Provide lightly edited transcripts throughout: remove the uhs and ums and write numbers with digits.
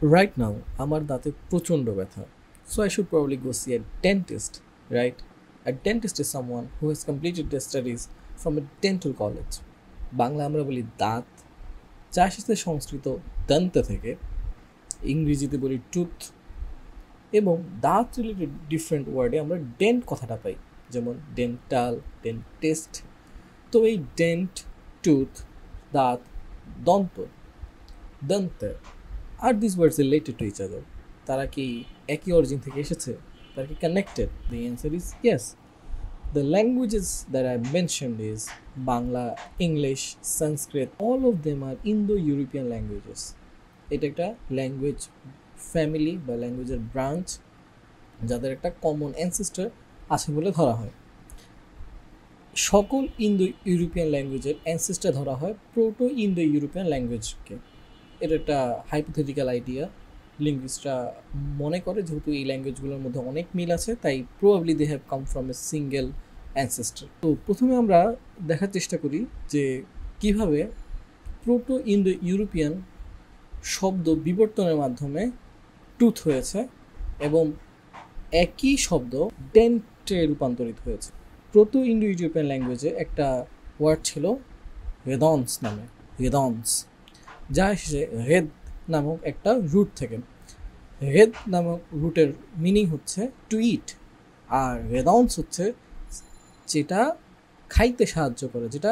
Right now, আমার দাঁতে প্রচণ্ড ব্যথা. So I should probably go see a dentist, right? A dentist is someone who has completed their studies from a dental college. Bangla আমরা বলি দাঁত, যা এসেছে সংস্কৃত দন্ত থেকে, ইংরেজিতে বলি টুথ, এবং দাঁত রিলেটেড ডিফারেন্ট ওয়ার্ডে আমরা ডেন্ট কথাটা পাই, যেমন ডেন্টাল, ডেন্টিস্ট. তো এই ডেন্ট, টুথ, দাঁত, দন্ত, দন্ত, are these words related to each other? তারা কি একই অরিজিন থেকে এসেছে? তারা কি connected? The answer is yes. The languages that I mentioned is Bangla, English, Sanskrit. All of them are Indo-European languages. এটা একটা ল্যাঙ্গুয়েজ ফ্যামিলি বা ল্যাঙ্গুয়েজের ব্রাঞ্চ যাদের একটা কমন অ্যানসেস্টর আছে বলে ধরা হয়. সকল ইন্দো ইউরোপিয়ান ল্যাঙ্গুয়েজের অ্যানসেস্টর ধরা হয় প্রোটো ইন্দো ইউরোপিয়ান ল্যাঙ্গুয়েজকে. এটা একটা হাইপোথেটিক্যাল আইডিয়া. লিঙ্গুইস্টরা মনে করে যেহেতু এই ল্যাঙ্গুয়েজগুলোর মধ্যে অনেক মিল আছে, তাই probably they have come from a single ancestor. তো প্রথমে আমরা দেখার চেষ্টা করি যে কিভাবে প্রোটো ইন্দো ইউরোপিয়ান শব্দ বিবর্তনের মাধ্যমে টুথ হয়েছে এবং একই শব্দ ডেন্টে রূপান্তরিত হয়েছে. প্রোটো ইন্দো ইউরোপিয়ান ল্যাঙ্গুয়েজে একটা ওয়ার্ড ছিল রেদন্স নামে, রেদন্স, যা এসেছে রেদ নামক একটা রুট থেকে. রেদ নামক রুটের মিনিং হচ্ছে টু ইট, আর রেদন্স হচ্ছে যেটা খাইতে সাহায্য করে, যেটা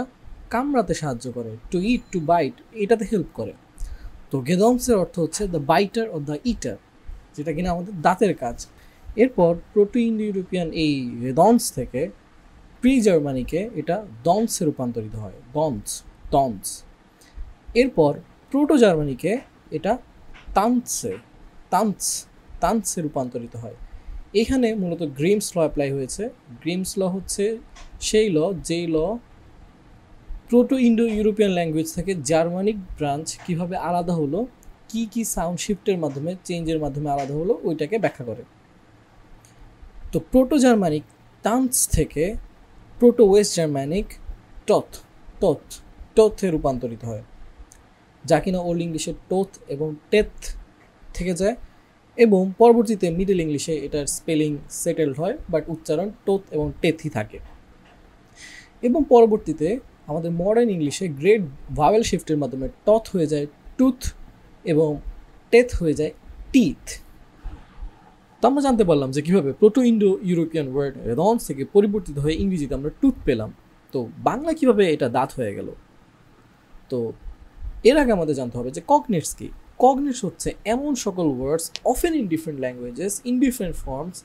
কামড়াতে সাহায্য করে. টু ইট, টু বাইট, এটাতে হেল্প করে. তো গেদন্সের অর্থ হচ্ছে দ্য বাইটার অর দ্য ইটার, যেটা কিনা আমাদের দাঁতের কাজ. এরপর প্রোটো ইন্দো ইউরোপিয়ান এই রেদন্স থেকে প্রি জার্মানিকে এটা দন্সে রূপান্তরিত হয়, দন্স, দন্স. এরপর প্রোটো জার্মানিকে এটা তান্সে, তান্সে রূপান্তরিত হয়. এখানে মূলত গ্রিমস ল অ্যাপ্লাই হয়েছে. গ্রিমস ল হচ্ছে সেই ল যেই ল প্রোটো ইন্ডো ইউরোপিয়ান ল্যাঙ্গুয়েজ থেকে জার্মানিক ব্রাঞ্চ কিভাবে আলাদা হলো, কি কি সাউন্ড শিফটের মাধ্যমে, চেঞ্জের মাধ্যমে আলাদা হলো, ওইটাকে ব্যাখ্যা করে. তো প্রোটো জার্মানিক তান্স থেকে প্রোটো ওয়েস্ট জার্মানিক টথ, টথ, টথে রূপান্তরিত হয়, যা কিনা ওল্ড ইংলিশের টোথ এবং টেথ থেকে যায়, এবং পরবর্তীতে মিডল ইংলিশে এটার স্পেলিং সেটেলড হয়, বাট উচ্চারণ টোথ এবং টেথই থাকে. এবং পরবর্তীতে আমাদের মডার্ন ইংলিশে গ্রেট ভাওয়েল শিফটের মাধ্যমে টথ হয়ে যায় টুথ এবং টেথ হয়ে যায় টিথ. তো আমরা জানতে পারলাম যে কীভাবে প্রোটো ইন্ডো ইউরোপিয়ান ওয়ার্ড রেদন্স থেকে পরিবর্তিত হয়ে ইংরেজিতে আমরা টুথ পেলাম. তো বাংলা কীভাবে এটা দাঁত হয়ে গেল. তো এর আগে আমাদের জানতে হবে যে কগনেটস কি. কগনেটস হচ্ছে এমন সকল words often in different languages in different forms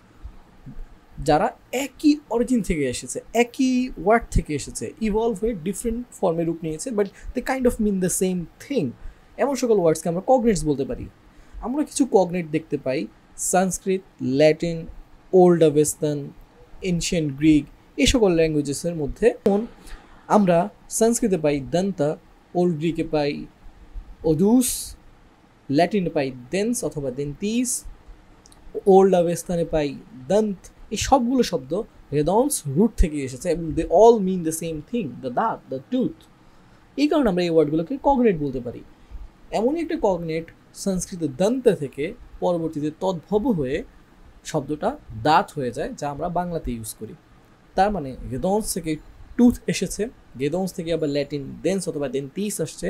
যারা একই অরিজিন থেকে এসেছে, একই ওয়ার্ড থেকে এসেছে, ইভলভ হয়ে ডিফারেন্ট ফর্মে রূপ নিয়েছে, but they kind of mean the same thing. এমন সকল ওয়ার্ডসকে আমরা কগনেটস বলতে পারি. আমরা কিছু কগনেট দেখতে পাই সংস্কৃত, ল্যাটিন, ওল্ড আভেস্তান, এনশিয়েন্ট গ্রিক, এই সকল ল্যাঙ্গুয়েজেসের মধ্যে. যেমন আমরা সংস্কৃতে পাই দন্তা, ওল্ড গ্রিকে পাই ওদুস, ল্যাটিনে পাই দেন্স অথবা দেন্তিস, ওল্ড আভেস্তানে পাই দন্ত. এই সবগুলো শব্দ রেদন্স রুট থেকে এসেছে এবং they all mean the same thing, the দাঁত, দ্য টুথ. এই কারণে আমরা এই ওয়ার্ডগুলোকে কগনেট বলতে পারি. এমনই একটা কগনেট সংস্কৃত দন্ত থেকে পরবর্তীতে তদ্ভব হয়ে শব্দটা দাঁত হয়ে যায়, যা আমরা বাংলাতে ইউজ করি. তার মানে রেদন্স থেকে টুথ এসেছে, গেদন্স থেকে আবার ল্যাটিন দেন্স অথবা দেন্তিস আসছে,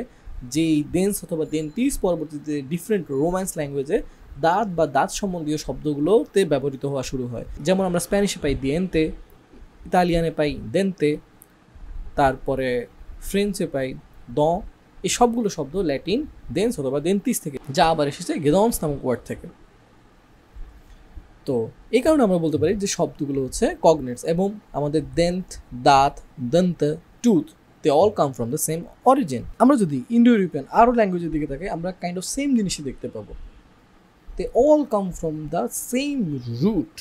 যেই দেন্স অথবা দেন্তিস পরবর্তীতে ডিফারেন্ট রোম্যান্স ল্যাঙ্গুয়েজে দাঁত বা দাঁত সম্বন্ধীয় শব্দগুলোতে ব্যবহৃত হওয়া শুরু হয়. যেমন আমরা স্প্যানিশে পাই দিয়েন্তে, ইতালিয়ানে পাই দেন্তে, তারপরে ফ্রেঞ্চে পাই দ. এই সবগুলো শব্দ ল্যাটিন দেন্স অথবা দেন্তিস থেকে, যা আবার এসেছে গেদন্স নামক ওয়ার্ড থেকে. তো এই কারণে আমরা বলতে পারি যে শব্দগুলো হচ্ছে কগনেটস, এবং আমাদের দেন্ট, দাঁত, দন্ত, tooth, they all come from the same origin. আমরা যদি ইন্ডো ইউরোপিয়ান আরও ল্যাঙ্গুয়েজের দিকে তাকাই, আমরা কাইন্ড অফ সেম জিনিসই দেখতে পাবো. They all come from the same root.